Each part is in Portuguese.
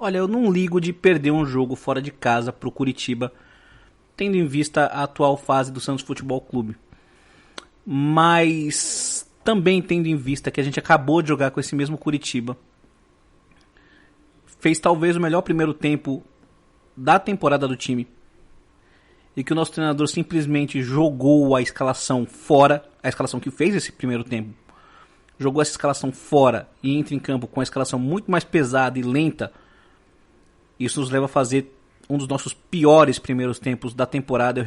Olha, eu não ligo de perder um jogo fora de casa pro Curitiba, tendo em vista a atual fase do Santos Futebol Clube. Mas também tendo em vista que a gente acabou de jogar com esse mesmo Curitiba. Fez talvez o melhor primeiro tempo da temporada do time. E que o nosso treinador simplesmente jogou a escalação fora, a escalação que fez esse primeiro tempo. Jogou essa escalação fora e entra em campo com uma escalação muito mais pesada e lenta. Isso nos leva a fazer um dos nossos piores primeiros tempos da temporada.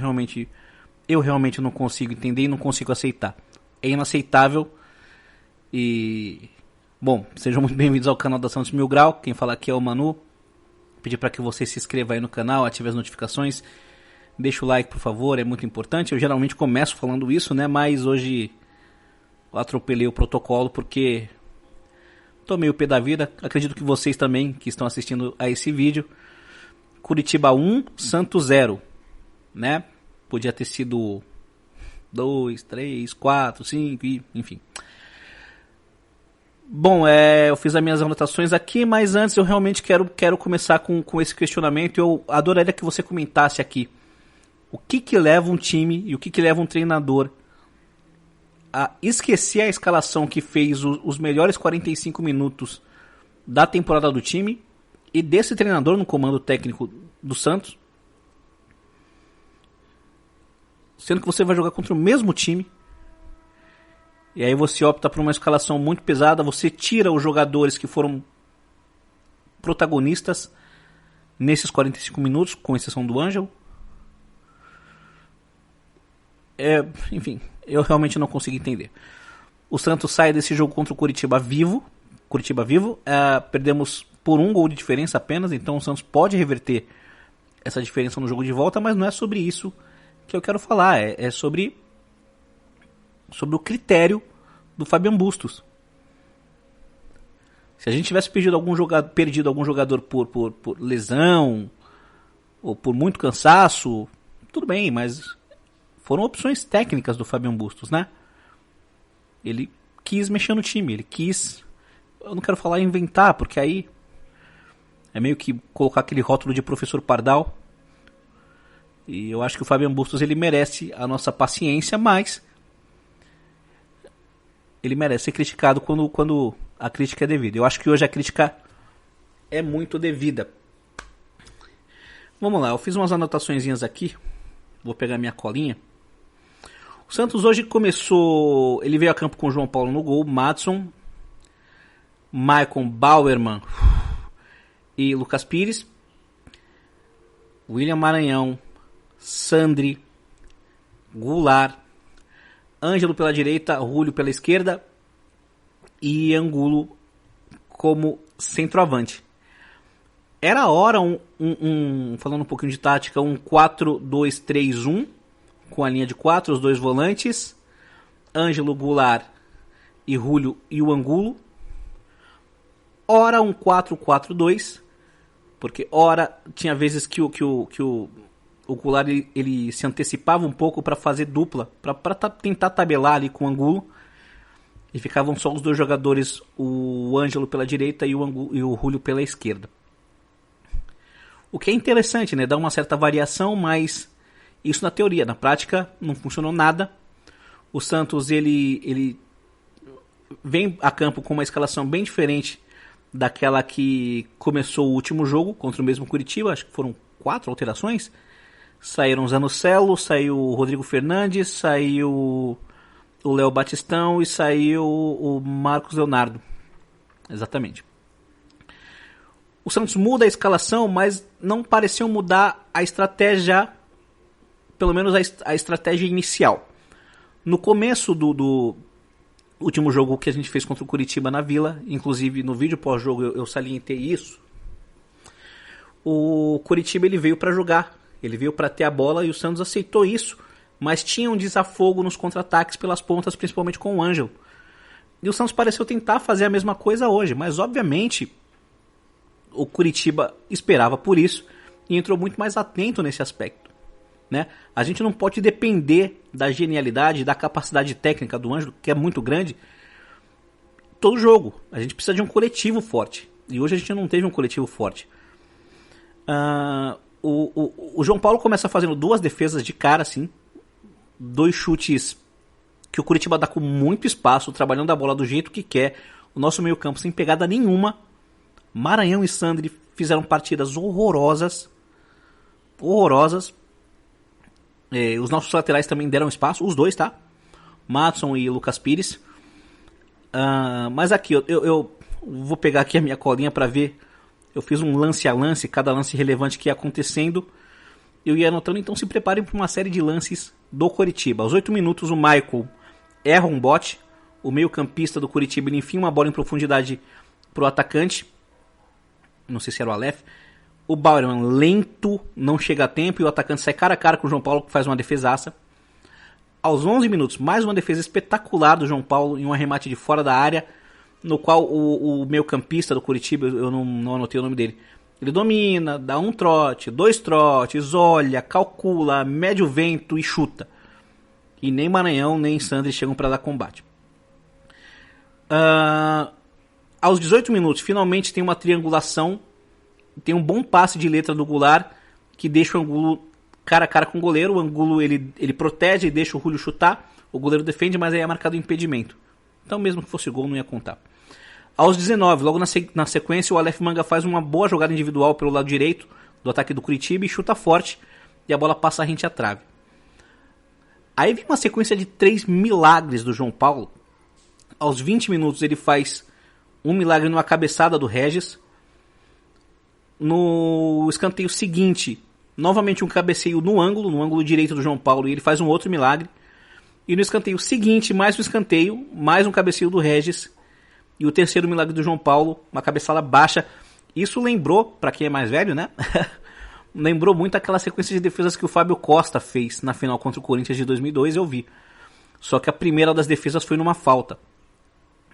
Eu realmente não consigo entender e não consigo aceitar. É inaceitável. E bom, sejam muito bem-vindos ao canal da Santos Mil Grau. Quem fala aqui é o Manu. Pedir para que você se inscreva aí no canal, ative as notificações. Deixa o like, por favor, é muito importante. Eu geralmente começo falando isso, né? Mas hoje eu atropelei o protocolo porque tomei o pé da vida. Acredito que vocês também, que estão assistindo a esse vídeo. Curitiba 1, Santos 0, né? Podia ter sido 2, 3, 4, 5, enfim. Bom, eu fiz as minhas anotações aqui, mas antes eu realmente quero começar com esse questionamento. Eu adoraria que você comentasse aqui o que leva um time e o que leva um treinador a esquecer a escalação que fez os melhores 45 minutos da temporada do time e desse treinador no comando técnico do Santos, sendo que você vai jogar contra o mesmo time, e aí você opta por uma escalação muito pesada, você tira os jogadores que foram protagonistas nesses 45 minutos, com exceção do Ângelo. Enfim, eu realmente não consigo entender. O Santos sai desse jogo contra o Curitiba vivo. Perdemos por um gol de diferença apenas, então o Santos pode reverter essa diferença no jogo de volta, mas não é sobre isso que eu quero falar. É sobre o critério do Fabian Bustos. Se a gente tivesse perdido algum jogador por lesão ou por muito cansaço, tudo bem, mas foram opções técnicas do Fabian Bustos, né? Ele quis mexer no time, ele quis... Eu não quero falar inventar, porque aí é meio que colocar aquele rótulo de professor Pardal. E eu acho que o Fabian Bustos ele merece a nossa paciência, mas ele merece ser criticado quando a crítica é devida. Eu acho que hoje a crítica é muito devida. Vamos lá, eu fiz umas anotaçõezinhas aqui. Vou pegar minha colinha. O Santos hoje começou... Ele veio a campo com o João Paulo no gol, Madson, Maicon, Bauerman e Lucas Pires, William Maranhão, Sandri, Goulart, Ângelo pela direita, Julio pela esquerda e Angulo como centroavante. Era a hora, falando um pouquinho de tática, um 4-2-3-1, com a linha de 4, os dois volantes, Ângelo, Goulart e Julio e o Angulo. Ora um 4-4-2, porque ora tinha vezes que o Goulart ele se antecipava um pouco para fazer dupla, para tentar tabelar ali com o Angulo, e ficavam só os dois jogadores, o Ângelo pela direita e o Julio pela esquerda. O que é interessante, né? Dá uma certa variação, mas isso na teoria. Na prática não funcionou nada. O Santos ele vem a campo com uma escalação bem diferente daquela que começou o último jogo contra o mesmo Curitiba. Acho que foram 4 alterações. Saíram o Zanocelo, saiu o Rodrigo Fernandes, saiu o Léo Batistão e saiu o Marcos Leonardo. Exatamente. O Santos muda a escalação, mas não pareceu mudar a estratégia, pelo menos a estratégia inicial. No começo do último jogo que a gente fez contra o Curitiba na Vila, inclusive no vídeo pós-jogo eu salientei isso, o Curitiba ele veio para jogar, ele veio para ter a bola e o Santos aceitou isso, mas tinha um desafogo nos contra-ataques pelas pontas, principalmente com o Ângelo. E o Santos pareceu tentar fazer a mesma coisa hoje, mas obviamente o Curitiba esperava por isso e entrou muito mais atento nesse aspecto, né? A gente não pode depender da genialidade, da capacidade técnica do Ângelo, que é muito grande, todo jogo. A gente precisa de um coletivo forte. E hoje a gente não teve um coletivo forte. O João Paulo começa fazendo 2 defesas de cara, assim. 2 chutes que o Curitiba dá com muito espaço, trabalhando a bola do jeito que quer. O nosso meio campo sem pegada nenhuma. Maranhão e Sandri fizeram partidas horrorosas. Horrorosas. Os nossos laterais também deram espaço. Os dois, tá? Madson e Lucas Pires. Mas aqui, eu vou pegar aqui a minha colinha para ver. Eu fiz um lance a lance, cada lance relevante que ia acontecendo. Eu ia anotando, então se preparem para uma série de lances do Curitiba. Aos 8 minutos, o Michael erra um bote. O meio-campista do Curitiba ele enfia uma bola em profundidade pro atacante. Não sei se era o Aleph. O Bauerman lento, não chega a tempo. E o atacante sai cara a cara com o João Paulo, que faz uma defesaça. Aos 11 minutos, mais uma defesa espetacular do João Paulo em um arremate de fora da área, no qual o meio-campista do Curitiba, eu não anotei o nome dele, ele domina, dá um trote, 2 trotes, olha, calcula, mede o vento e chuta. E nem Maranhão, nem Sandri chegam para dar combate. Aos 18 minutos, finalmente tem uma triangulação, tem um bom passe de letra do Goulart, que deixa o Angulo cara a cara com o goleiro. O Angulo ele protege e deixa o Julio chutar, o goleiro defende, mas aí é marcado impedimento. Então mesmo que fosse gol não ia contar. Aos 19, logo na sequência, o Aleph Manga faz uma boa jogada individual pelo lado direito do ataque do Curitiba e chuta forte, e a bola passa rente à trave. Aí vem uma sequência de 3 milagres do João Paulo. Aos 20 minutos ele faz um milagre numa cabeçada do Regis. No escanteio seguinte, novamente um cabeceio no ângulo direito do João Paulo, e ele faz um outro milagre. E no escanteio seguinte, mais um escanteio, mais um cabeceio do Regis. E o terceiro milagre do João Paulo, uma cabeçada baixa. Isso lembrou, para quem é mais velho, né? Lembrou muito aquela sequência de defesas que o Fábio Costa fez na final contra o Corinthians de 2002, eu vi. Só que a primeira das defesas foi numa falta.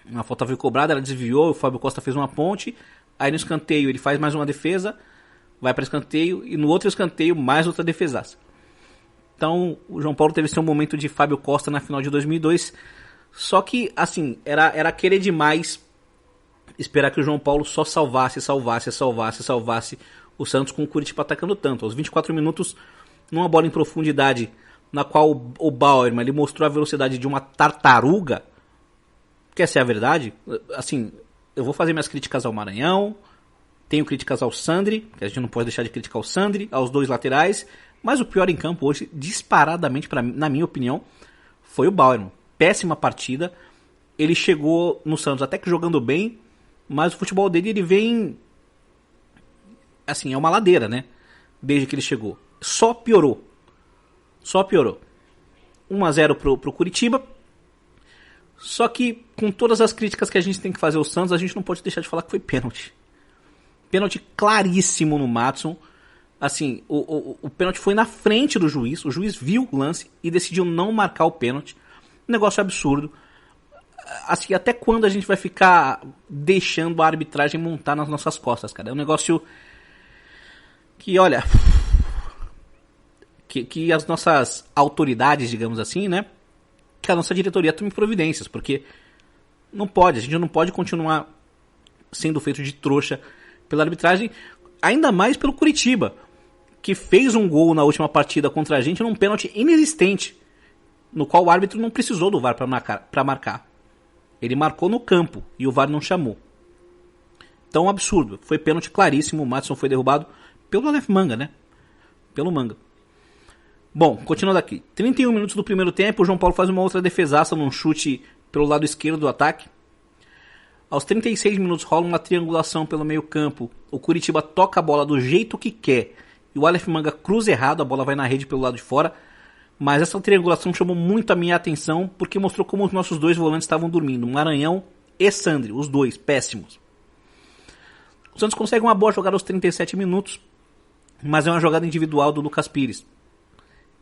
Uma falta foi cobrada, ela desviou, o Fábio Costa fez uma ponte. Aí no escanteio ele faz mais uma defesa, vai para escanteio, e no outro escanteio mais outra defesaça. Então o João Paulo teve seu momento de Fábio Costa na final de 2002. Só que, assim, era querer demais esperar que o João Paulo só salvasse o Santos, com o Curitiba atacando tanto. Aos 24 minutos, numa bola em profundidade, na qual o Bauerman ele mostrou a velocidade de uma tartaruga. Quer ser a verdade? Assim, eu vou fazer minhas críticas ao Maranhão, tenho críticas ao Sandri, que a gente não pode deixar de criticar o Sandri, aos 2 laterais, mas o pior em campo hoje, disparadamente, na minha opinião, foi o Bauerman. Péssima partida. Ele chegou no Santos até que jogando bem, mas o futebol dele ele vem assim, é uma ladeira, né? Desde que ele chegou. Só piorou. 1-0 pro Curitiba. Só que com todas as críticas que a gente tem que fazer ao Santos, a gente não pode deixar de falar que foi pênalti. Pênalti claríssimo no Madson. Assim, o pênalti foi na frente do juiz. O juiz viu o lance e decidiu não marcar o pênalti. Um negócio absurdo. Assim, até quando a gente vai ficar deixando a arbitragem montar nas nossas costas, cara? É um negócio que, olha, que as nossas autoridades, digamos assim, né? Que a nossa diretoria tome providências, porque a gente não pode continuar sendo feito de trouxa pela arbitragem, ainda mais pelo Curitiba, que fez um gol na última partida contra a gente num pênalti inexistente, no qual o árbitro não precisou do VAR para marcar. Ele marcou no campo e o VAR não chamou. Então, um absurdo. Foi pênalti claríssimo. O Madson foi derrubado pelo Aleph Manga, né? Pelo Manga. Bom, continuando aqui. 31 minutos do primeiro tempo, o João Paulo faz uma outra defesaça num chute pelo lado esquerdo do ataque. Aos 36 minutos rola uma triangulação pelo meio campo. O Curitiba toca a bola do jeito que quer. E o Aleph Manga cruza errado, a bola vai na rede pelo lado de fora. Mas essa triangulação chamou muito a minha atenção, porque mostrou como os nossos 2 volantes estavam dormindo. Maranhão e Sandri, os 2, péssimos. O Santos consegue uma boa jogada aos 37 minutos, mas é uma jogada individual do Lucas Pires.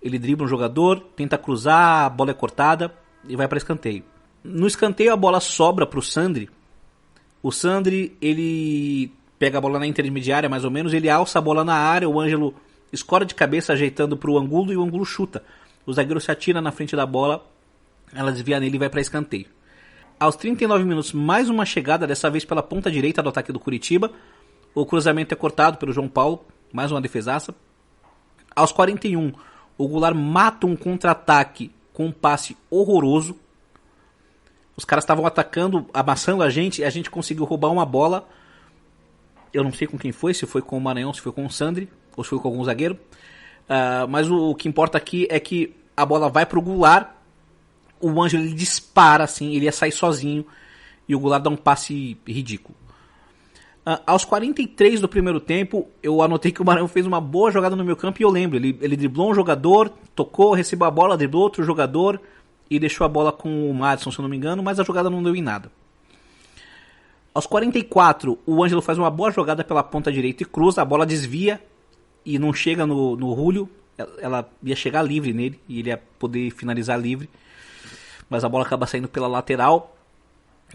Ele dribla um jogador, tenta cruzar, a bola é cortada e vai para escanteio. No escanteio a bola sobra para o Sandri. O Sandri, ele pega a bola na intermediária mais ou menos, ele alça a bola na área, o Ângelo escora de cabeça ajeitando para o Angulo e o Angulo chuta. O zagueiro se atira na frente da bola, ela desvia nele e vai para escanteio. Aos 39 minutos, mais uma chegada, dessa vez pela ponta direita do ataque do Curitiba. O cruzamento é cortado pelo João Paulo, mais uma defesaça. Aos 41, o Goulart mata um contra-ataque com um passe horroroso. Os caras estavam atacando, amassando a gente, e a gente conseguiu roubar uma bola. Eu não sei com quem foi, se foi com o Maranhão, se foi com o Sandri, ou se foi com algum zagueiro. Mas o que importa aqui é que a bola vai pro Goulart, o Ângelo ele dispara, assim, ele ia sair sozinho, e o Goulart dá um passe ridículo. Aos 43 do primeiro tempo, eu anotei que o Maranhão fez uma boa jogada no meio campo, e eu lembro, ele driblou um jogador, tocou, recebeu a bola, driblou outro jogador, e deixou a bola com o Madison, se eu não me engano, mas a jogada não deu em nada. Aos 44, o Ângelo faz uma boa jogada pela ponta direita e cruza, a bola desvia e não chega no Julio, ela ia chegar livre nele, e ele ia poder finalizar livre, mas a bola acaba saindo pela lateral.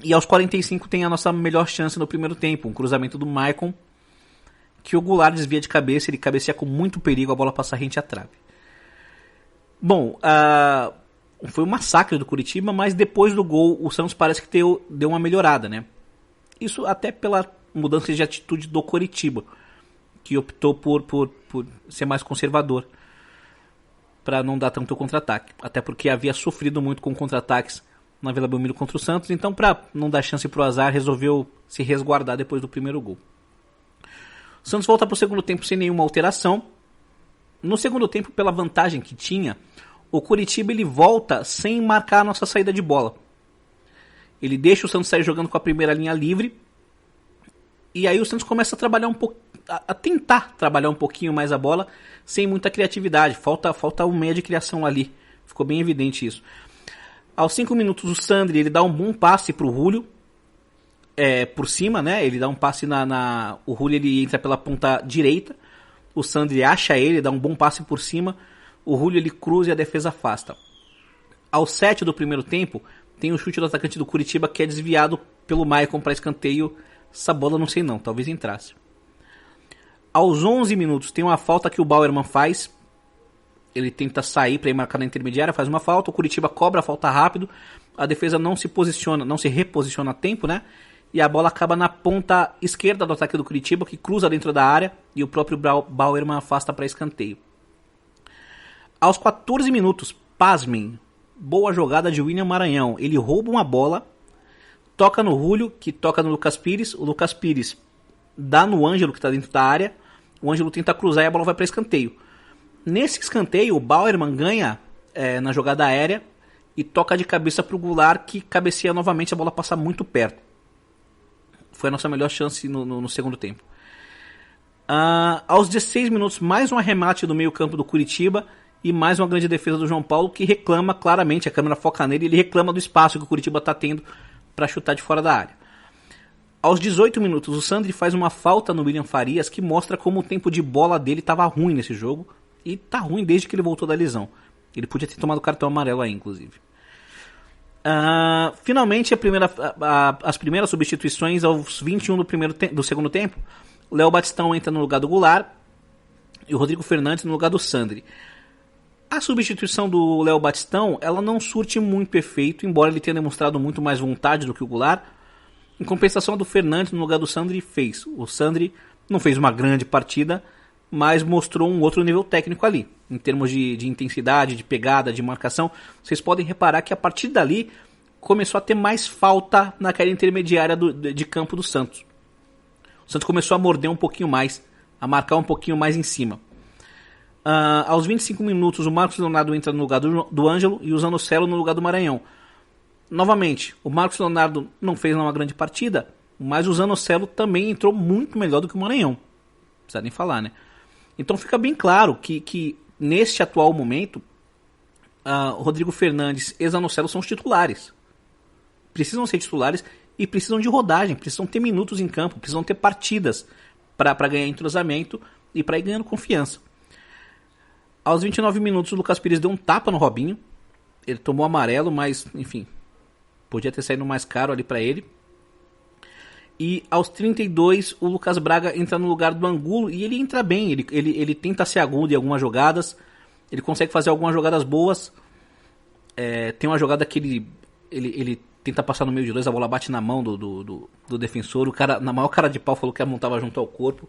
E aos 45 tem a nossa melhor chance no primeiro tempo, um cruzamento do Maicon, que o Goulart desvia de cabeça, ele cabeceia com muito perigo, a bola passa rente à trave. Bom, foi um massacre do Curitiba, mas depois do gol o Santos parece que deu uma melhorada, né? Isso até pela mudança de atitude do Curitiba, que optou por ser mais conservador, para não dar tanto contra-ataque. Até porque havia sofrido muito com contra-ataques na Vila Belmiro contra o Santos, então para não dar chance pro azar, resolveu se resguardar depois do primeiro gol. O Santos volta pro segundo tempo sem nenhuma alteração. No segundo tempo, pela vantagem que tinha, o Curitiba ele volta sem marcar a nossa saída de bola. Ele deixa o Santos sair jogando com a primeira linha livre, e aí o Santos começa a trabalhar a tentar trabalhar um pouquinho mais a bola, sem muita criatividade. Falta um meio de criação ali. Ficou bem evidente isso. Aos 5 minutos o Sandri ele dá um bom passe pro Julio, por cima, né? Ele dá um passe o Julio ele entra pela ponta direita, o Sandri acha ele, dá um bom passe por cima, o Julio ele cruza e a defesa afasta. Aos 7 do primeiro tempo tem o chute do atacante do Curitiba que é desviado pelo Maicon para escanteio. Essa bola não sei não, talvez entrasse. Aos 11 minutos tem uma falta que o Bauerman faz. Ele tenta sair para ir marcar na intermediária, faz uma falta, o Curitiba cobra a falta rápido, a defesa não se reposiciona a tempo, né? E a bola acaba na ponta esquerda do ataque do Curitiba, que cruza dentro da área, e o próprio Bauerman afasta para escanteio. Aos 14 minutos, pasmem, boa jogada de William Maranhão. Ele rouba uma bola, toca no Julio, que toca no Lucas Pires, o Lucas Pires dá no Ângelo, que está dentro da área, o Ângelo tenta cruzar e a bola vai para escanteio. Nesse escanteio, o Bauerman ganha na jogada aérea e toca de cabeça para o Goulart, que cabeceia novamente, a bola passa muito perto. Foi a nossa melhor chance no segundo tempo. Aos 16 minutos, mais um arremate do meio campo do Curitiba e mais uma grande defesa do João Paulo, que reclama claramente, a câmera foca nele, ele reclama do espaço que o Curitiba está tendo para chutar de fora da área. Aos 18 minutos, o Sandri faz uma falta no William Farias, que mostra como o tempo de bola dele estava ruim nesse jogo. E tá ruim desde que ele voltou da lesão. Ele podia ter tomado cartão amarelo aí, inclusive. Finalmente, as primeiras substituições aos 21 do segundo tempo. O Léo Batistão entra no lugar do Goulart e o Rodrigo Fernandes no lugar do Sandri. A substituição do Léo Batistão, ela não surte muito efeito, embora ele tenha demonstrado muito mais vontade do que o Goulart. Em compensação, a do Fernandes no lugar do Sandri fez. O Sandri não fez uma grande partida, mas mostrou um outro nível técnico ali, em termos de intensidade, de pegada, de marcação. Vocês podem reparar que a partir dali começou a ter mais falta naquela intermediária de campo do Santos. O Santos começou a morder um pouquinho mais, a marcar um pouquinho mais em cima. Aos 25 minutos o Marcos Leonardo entra no lugar do Ângelo e o Zanocelo no lugar do Maranhão. Novamente, o Marcos Leonardo não fez uma grande partida, mas o Zanocelo também entrou muito melhor do que o Maranhão. Não precisa nem falar, né? Então fica bem claro que neste atual momento, Rodrigo Fernandes e Zanocelo são os titulares. Precisam ser titulares e precisam de rodagem, precisam ter minutos em campo, precisam ter partidas para ganhar entrosamento e para ir ganhando confiança. Aos 29 minutos o Lucas Pires deu um tapa no Robinho. Ele tomou amarelo, mas enfim, podia ter saído mais caro ali para ele. E aos 32 o Lucas Braga entra no lugar do Angulo e ele entra bem, ele tenta ser agudo em algumas jogadas, ele consegue fazer algumas jogadas boas. Tem uma jogada que ele tenta passar no meio de dois, a bola bate na mão do defensor, o cara, na maior cara de pau, falou que a mão estava junto ao corpo.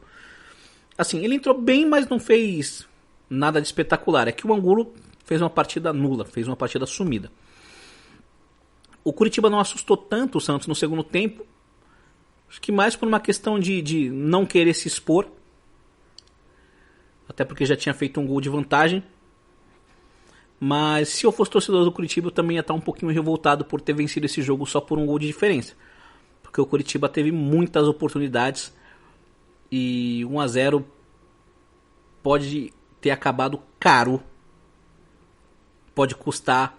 Assim, ele entrou bem, mas não fez nada de espetacular. É que o Angulo fez uma partida nula, fez uma partida sumida. O Curitiba não assustou tanto o Santos no segundo tempo. Acho que mais por uma questão de não querer se expor. Até porque já tinha feito um gol de vantagem. Mas se eu fosse torcedor do Curitiba, eu também ia estar um pouquinho revoltado por ter vencido esse jogo só por um gol de diferença. Porque o Curitiba teve muitas oportunidades e 1-0 pode ter acabado caro. Pode custar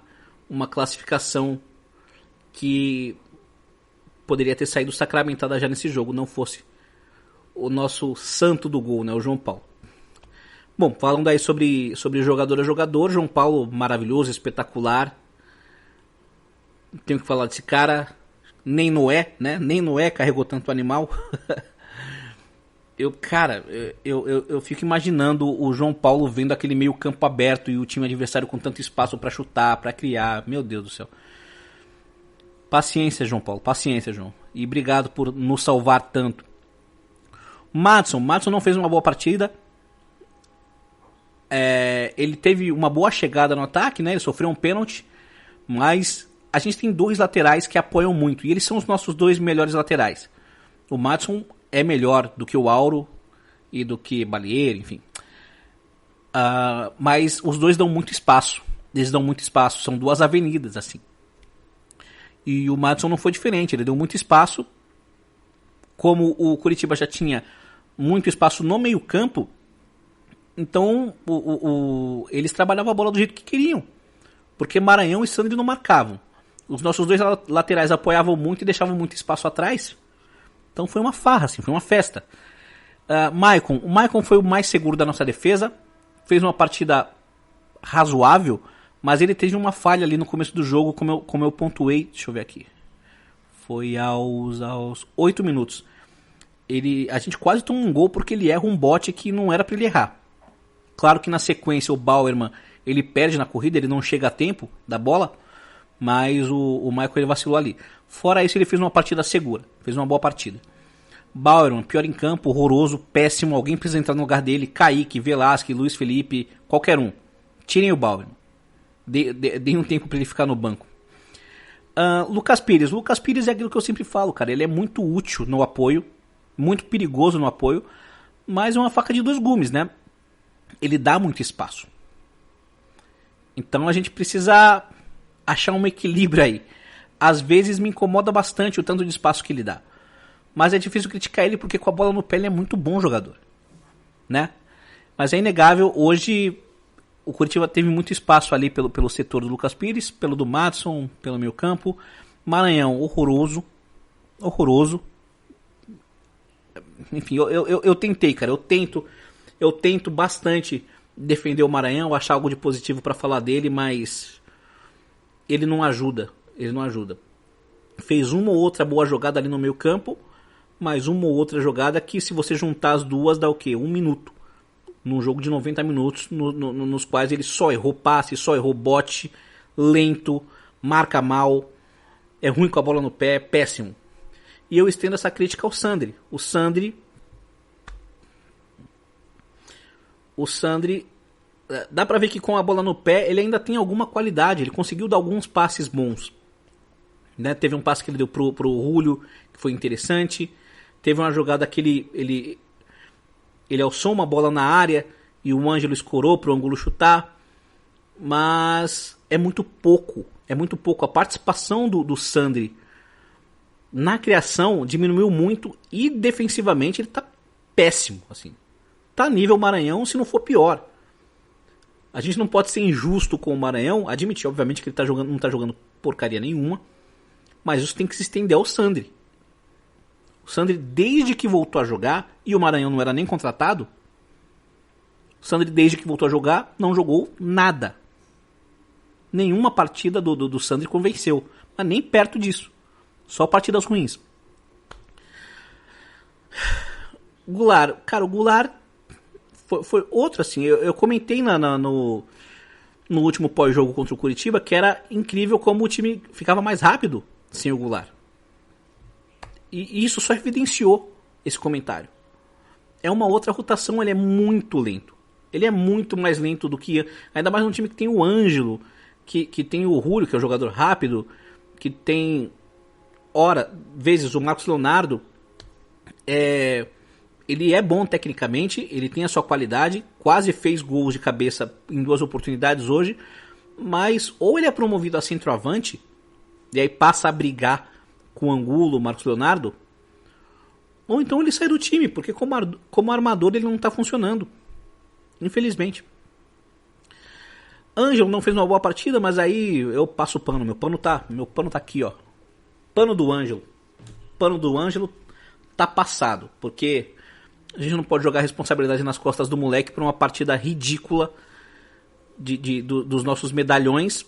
uma classificação que poderia ter saído sacramentada já nesse jogo, não fosse o nosso santo do gol, né, o João Paulo. Bom, falando aí sobre jogador a jogador, João Paulo maravilhoso, espetacular. Tenho que falar desse cara, nem Noé, né? Nem Noé carregou tanto animal. Eu fico imaginando o João Paulo vendo aquele meio campo aberto e o time adversário com tanto espaço para chutar, para criar. Meu Deus do céu. Paciência, João Paulo, paciência, João. E obrigado por nos salvar tanto. Madison não fez uma boa partida. Ele teve uma boa chegada no ataque, né? Ele sofreu um pênalti, mas a gente tem dois laterais que apoiam muito, e eles são os nossos dois melhores laterais. O Madison é melhor do que o Auro e do que Balieiro, enfim. Mas os dois dão muito espaço. Eles dão muito espaço, são duas avenidas, assim. E o Madison não foi diferente, ele deu muito espaço. Como o Curitiba já tinha muito espaço no meio campo, então eles trabalhavam a bola do jeito que queriam. Porque Maranhão e Sandri não marcavam. Os nossos dois laterais apoiavam muito e deixavam muito espaço atrás. Então foi uma farra, assim, foi uma festa. O Maicon foi o mais seguro da nossa defesa. Fez uma partida razoável, mas ele teve uma falha ali no começo do jogo, como eu pontuei. Deixa eu ver aqui. Foi aos 8 minutos. A gente quase tomou um gol porque ele erra um bote que não era para ele errar. Claro que na sequência o Bauerman ele perde na corrida, ele não chega a tempo da bola, mas o Michael ele vacilou ali. Fora isso, ele fez uma partida segura, fez uma boa partida. Bauerman, pior em campo, horroroso, péssimo, alguém precisa entrar no lugar dele, Kaique, Velasque, Luiz Felipe, qualquer um. Tirem o Bauerman. Deem um tempo para ele ficar no banco. Lucas Pires é aquilo que eu sempre falo, cara, ele é muito útil no apoio, muito perigoso no apoio, mas é uma faca de dois gumes, né? Ele dá muito espaço. Então a gente precisa achar um equilíbrio aí. Às vezes me incomoda bastante o tanto de espaço que ele dá. Mas é difícil criticar ele porque com a bola no pé ele é muito bom jogador, né? Mas é inegável, hoje o Curitiba teve muito espaço ali pelo setor do Lucas Pires, pelo do Madison, pelo meio campo. Maranhão, horroroso. Enfim, eu tentei, cara, eu tento bastante defender o Maranhão, achar algo de positivo para falar dele, mas ele não ajuda. Fez uma ou outra boa jogada ali no meio campo, mas uma ou outra jogada que se você juntar as duas dá o quê? 1 minuto. Num jogo de 90 minutos, nos quais ele só errou passe, só errou bote, lento, marca mal, é ruim com a bola no pé, péssimo. E eu estendo essa crítica ao Sandri. O Sandri, dá pra ver que com a bola no pé ele ainda tem alguma qualidade, ele conseguiu dar alguns passes bons, né? Teve um passe que ele deu pro Julio, que foi interessante. Teve uma jogada que ele alçou uma bola na área e o Ângelo escorou pro Angulo chutar, mas é muito pouco. A participação do Sandri na criação diminuiu muito e defensivamente ele tá péssimo, assim. Tá nível Maranhão, se não for pior. A gente não pode ser injusto com o Maranhão, admitir, obviamente, que ele não tá jogando porcaria nenhuma, mas isso tem que se estender ao Sandri. O Sandri, desde que voltou a jogar, e o Maranhão não era nem contratado, o Sandri, desde que voltou a jogar, não jogou nada. Nenhuma partida do Sandri convenceu, mas nem perto disso. Só partidas ruins. Goulart, cara, o Goulart foi outro assim. Eu comentei no último pós-jogo contra o Curitiba que era incrível como o time ficava mais rápido sem o Goulart. E isso só evidenciou esse comentário. é uma outra rotação, ele é muito lento. Ele é muito mais lento do que... Ainda mais num time que tem o Ângelo, que tem o Julio, que é um jogador rápido, que tem, vezes, o Marcos Leonardo. Ele é bom tecnicamente, ele tem a sua qualidade, quase fez gols de cabeça em 2 oportunidades hoje, mas ou ele é promovido a centroavante, e aí passa a brigar com o Angulo, o Marcos Leonardo, ou então ele sai do time, porque como armador ele não está funcionando, infelizmente. Ângelo não fez uma boa partida, mas aí eu passo o pano, meu pano tá aqui, ó. Pano do Ângelo tá passado, porque a gente não pode jogar a responsabilidade nas costas do moleque por uma partida ridícula dos nossos medalhões,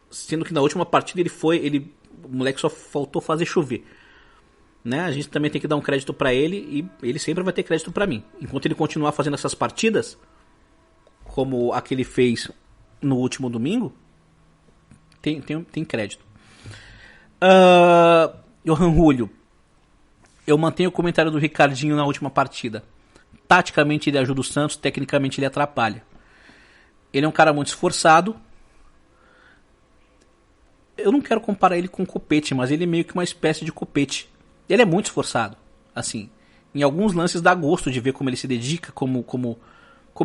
sendo que na última partida o moleque só faltou fazer chover, né? A gente também tem que dar um crédito pra ele, e ele sempre vai ter crédito pra mim. Enquanto ele continuar fazendo essas partidas, como a que ele fez no último domingo, tem crédito. Johan Julio, eu mantenho o comentário do Ricardinho na última partida. Taticamente ele ajuda o Santos, tecnicamente ele atrapalha. Ele é um cara muito esforçado. Eu não quero comparar ele com o Copete, mas ele é meio que uma espécie de Copete. Ele é muito esforçado. Assim, em alguns lances dá gosto de ver como ele se dedica, como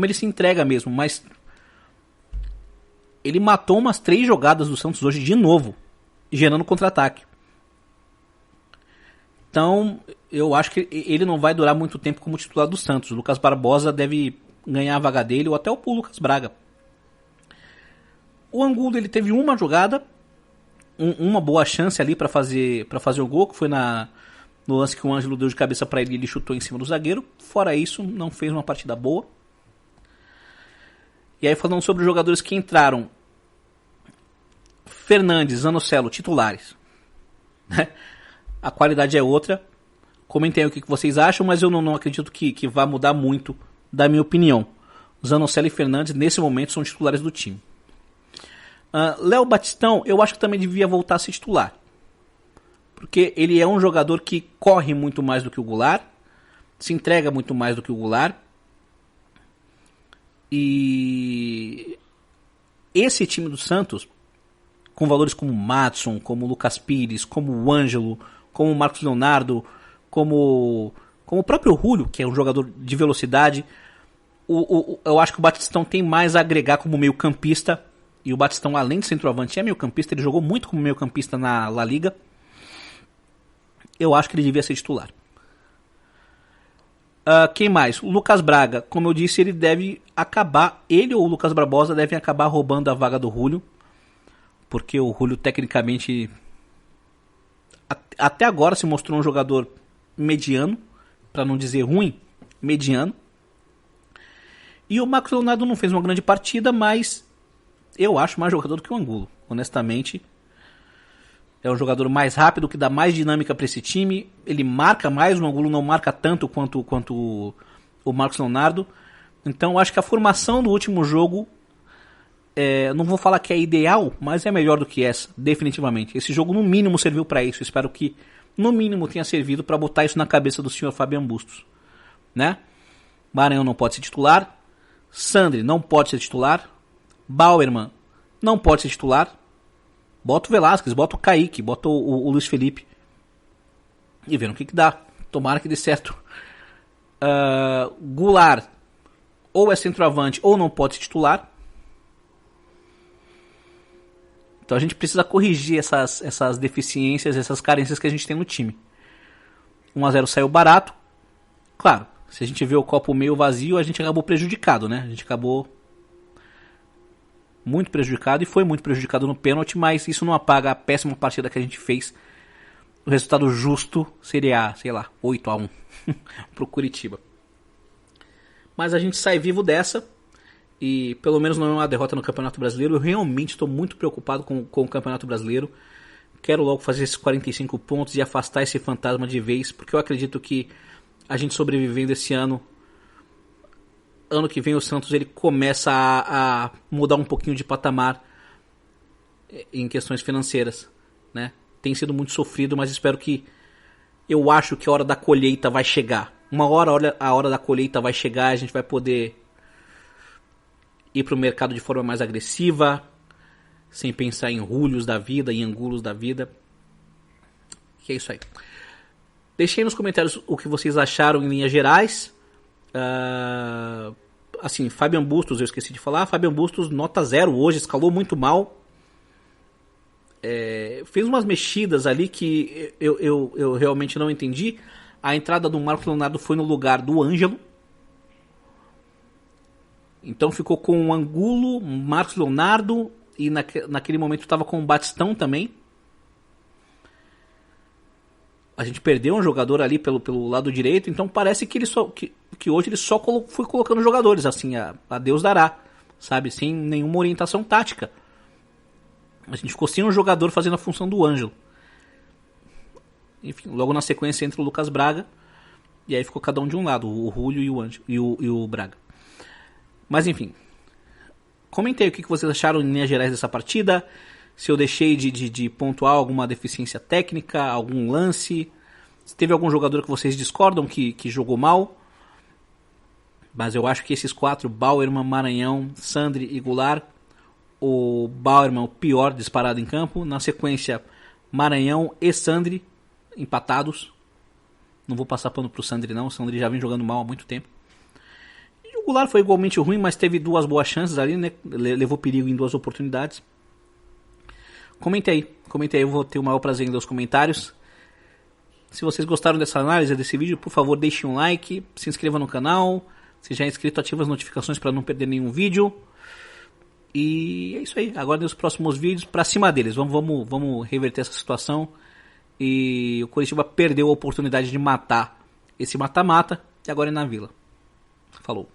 ele se entrega mesmo. Mas ele matou umas 3 jogadas do Santos hoje de novo, gerando contra-ataque. Então, eu acho que ele não vai durar muito tempo como titular do Santos. O Lucas Barbosa deve ganhar a vaga dele, ou até o Lucas Braga. O Angulo, ele teve uma jogada, uma boa chance ali para fazer o gol, que foi no lance que o Ângelo deu de cabeça para ele e ele chutou em cima do zagueiro. Fora isso, não fez uma partida boa. E aí, falando sobre os jogadores que entraram: Fernandes, Zanocelo, titulares. A qualidade é outra. Comentem aí o que vocês acham, mas eu não acredito que vá mudar muito da minha opinião. Zanocelo e Fernandes, nesse momento, são titulares do time. Léo Batistão, eu acho que também devia voltar a ser titular. Porque ele é um jogador que corre muito mais do que o Goulart, se entrega muito mais do que o Goulart. E esse time do Santos, com valores como o Madson, como o Lucas Pires, como o Ângelo, como o Marcos Leonardo, como o próprio Julio, que é um jogador de velocidade, eu acho que o Batistão tem mais a agregar como meio campista. E o Batistão, além de centroavante, é meio campista. Ele jogou muito como meio campista na La Liga. Eu acho que ele devia ser titular. Quem mais? O Lucas Braga. Como eu disse, ele deve acabar, ele ou o Lucas Barbosa devem acabar roubando a vaga do Julio, porque o Julio tecnicamente até agora se mostrou um jogador mediano, para não dizer ruim, mediano. E o Marcos Leonardo não fez uma grande partida, mas eu acho mais jogador do que o Angulo, honestamente. É um jogador mais rápido, que dá mais dinâmica para esse time. Ele marca mais, o Angulo não marca tanto quanto o Marcos Leonardo. Então eu acho que a formação do último jogo, não vou falar que é ideal, mas é melhor do que essa, definitivamente. Esse jogo no mínimo serviu para isso. Espero que no mínimo tenha servido para botar isso na cabeça do senhor Fabian Bustos, né? Maranhão não pode ser titular, Sandri não pode ser titular, Bauerman não pode ser titular. Bota o Velasquez, bota o Kaique, bota o Luiz Felipe. E vendo o que dá. Tomara que dê certo. Goulart ou é centroavante ou não pode ser titular. Então a gente precisa corrigir essas deficiências, essas carências que a gente tem no time. 1-0 saiu barato. Claro, se a gente vê o copo meio vazio, a gente acabou prejudicado, né? A gente acabou muito prejudicado e foi muito prejudicado no pênalti, mas isso não apaga a péssima partida que a gente fez. O resultado justo seria, 8-1 pro Curitiba. Mas a gente sai vivo dessa e pelo menos não é uma derrota no Campeonato Brasileiro. Eu realmente estou muito preocupado com o Campeonato Brasileiro. Quero logo fazer esses 45 pontos e afastar esse fantasma de vez, porque eu acredito que a gente sobrevivendo esse ano que vem o Santos ele começa a mudar um pouquinho de patamar em questões financeiras, né? Tem sido muito sofrido, mas eu acho que a hora da colheita vai chegar. Uma hora, olha, a hora da colheita vai chegar, a gente vai poder ir para o mercado de forma mais agressiva, sem pensar em rulhos da vida, em angulos da vida. Que é isso aí. Deixem nos comentários o que vocês acharam em linhas gerais. Assim, Fabian Bustos, eu esqueci de falar. Fabian Bustos, nota 0 hoje, escalou muito mal. Fez umas mexidas ali que eu realmente não entendi. A entrada do Marcos Leonardo foi no lugar do Ângelo. Então ficou com o Angulo, Marcos Leonardo e naquele momento estava com o Batistão também. A gente perdeu um jogador ali pelo lado direito, então parece que que hoje ele só foi colocando jogadores, assim, a Deus dará, sabe? Sem nenhuma orientação tática. A gente ficou sem um jogador fazendo a função do Ângelo. Enfim, logo na sequência entra o Lucas Braga, e aí ficou cada um de um lado, o Julio e o Ângelo, e o Braga. Mas enfim, comentem aí o que vocês acharam em linhas gerais dessa partida, se eu deixei de pontuar alguma deficiência técnica, algum lance, se teve algum jogador que vocês discordam que jogou mal. Mas eu acho que esses 4, Bauerman, Maranhão, Sandri e Goulart, o Bauerman o pior disparado em campo, na sequência Maranhão e Sandri empatados. Não vou passar pano pro Sandri não, o Sandri já vem jogando mal há muito tempo. E o Goulart foi igualmente ruim, mas teve 2 boas chances ali, né? Levou perigo em 2 oportunidades. Comente aí, eu vou ter o maior prazer em ler os comentários. Se vocês gostaram dessa análise, desse vídeo, por favor deixem um like, se inscreva no canal. Se já é inscrito, ative as notificações para não perder nenhum vídeo. E é isso aí, agora nos próximos vídeos, pra cima deles, vamos reverter essa situação. E o Coritiba perdeu a oportunidade de matar esse mata-mata, e agora é na Vila. Falou.